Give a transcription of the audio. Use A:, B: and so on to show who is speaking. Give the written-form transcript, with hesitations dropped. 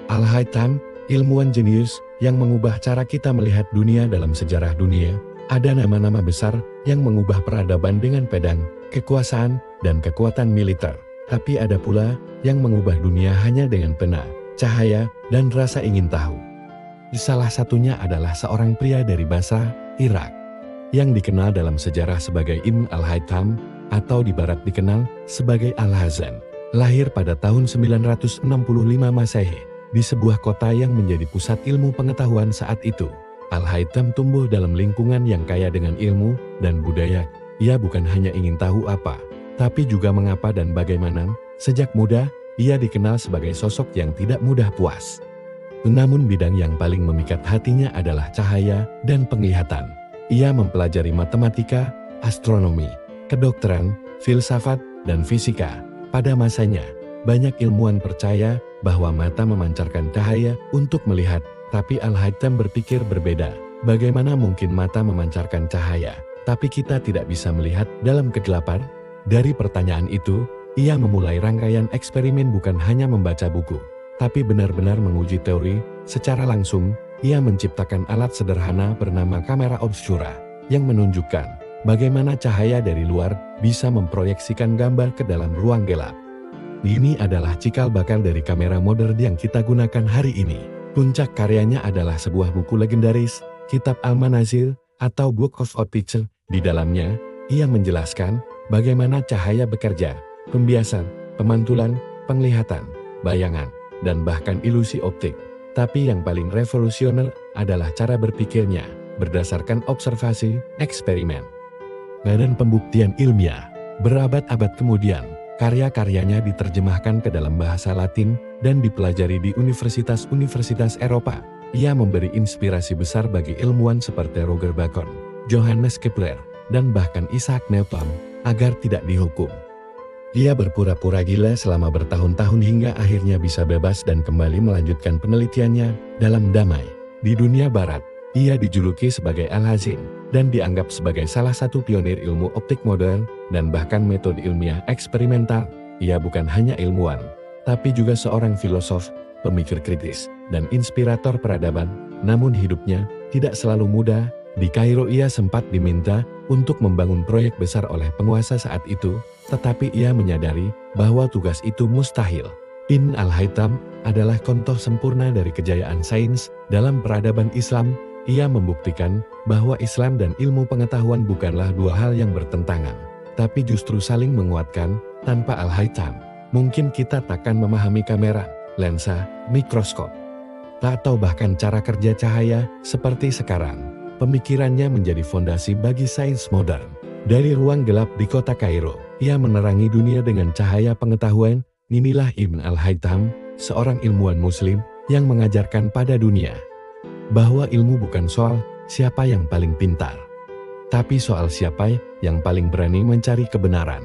A: Al-Haytham, ilmuwan jenius yang mengubah cara kita melihat dunia dalam sejarah dunia. Ada nama-nama besar yang mengubah peradaban dengan pedang, kekuasaan, dan kekuatan militer. Tapi ada pula yang mengubah dunia hanya dengan pena, cahaya, dan rasa ingin tahu. Salah satunya adalah seorang pria dari Basra, Irak, yang dikenal dalam sejarah sebagai Ibn al-Haytham, atau di barat dikenal sebagai Al-Hazan. Lahir pada tahun 965 Masehi, di sebuah kota yang menjadi pusat ilmu pengetahuan saat itu. Al-Haytham tumbuh dalam lingkungan yang kaya dengan ilmu dan budaya. Ia bukan hanya ingin tahu apa, tapi juga mengapa dan bagaimana. Sejak muda, ia dikenal sebagai sosok yang tidak mudah puas. Namun bidang yang paling memikat hatinya adalah cahaya dan penglihatan. Ia mempelajari matematika, astronomi, kedokteran, filsafat, dan fisika. Pada masanya, banyak ilmuwan percaya bahwa mata memancarkan cahaya untuk melihat, tapi Al-Haytham berpikir berbeda. Bagaimana mungkin mata memancarkan cahaya, tapi kita tidak bisa melihat dalam kegelapan? Dari pertanyaan itu, ia memulai rangkaian eksperimen, bukan hanya membaca buku, tapi benar-benar menguji teori. Secara langsung, ia menciptakan alat sederhana bernama kamera obscura, yang menunjukkan bagaimana cahaya dari luar bisa memproyeksikan gambar ke dalam ruang gelap. Ini adalah cikal bakal dari kamera modern yang kita gunakan hari ini. Puncak karyanya adalah sebuah buku legendaris, Kitab Al-Manazil atau Book of Optics. Di dalamnya, ia menjelaskan bagaimana cahaya bekerja, pembiasan, pemantulan, penglihatan, bayangan, dan bahkan ilusi optik. Tapi yang paling revolusioner adalah cara berpikirnya, berdasarkan observasi, eksperimen, dan pembuktian ilmiah. Berabad-abad kemudian, karya-karyanya diterjemahkan ke dalam bahasa Latin dan dipelajari di universitas-universitas Eropa. Ia memberi inspirasi besar bagi ilmuwan seperti Roger Bacon, Johannes Kepler, dan bahkan Isaac Newton agar tidak dihukum. Ia berpura-pura gila selama bertahun-tahun hingga akhirnya bisa bebas dan kembali melanjutkan penelitiannya dalam damai. Di dunia barat, ia dijuluki sebagai Al-Hazin dan dianggap sebagai salah satu pionir ilmu optik modern dan bahkan metode ilmiah eksperimental. Ia bukan hanya ilmuwan, tapi juga seorang filosof, pemikir kritis, dan inspirator peradaban. Namun hidupnya tidak selalu mudah. Di Kairo ia sempat diminta untuk membangun proyek besar oleh penguasa saat itu, tetapi ia menyadari bahwa tugas itu mustahil. Ibn al-Haytham adalah contoh sempurna dari kejayaan sains dalam peradaban Islam. Ia membuktikan bahwa Islam dan ilmu pengetahuan bukanlah dua hal yang bertentangan, tapi justru saling menguatkan. Tanpa Al-Haytham, mungkin kita takkan memahami kamera, lensa, mikroskop, atau bahkan cara kerja cahaya seperti sekarang. Pemikirannya menjadi fondasi bagi sains modern. Dari ruang gelap di kota Kairo, ia menerangi dunia dengan cahaya pengetahuan. Inilah Ibn al-Haytham, seorang ilmuwan muslim yang mengajarkan pada dunia bahwa ilmu bukan soal siapa yang paling pintar, tapi soal siapa yang paling berani mencari kebenaran.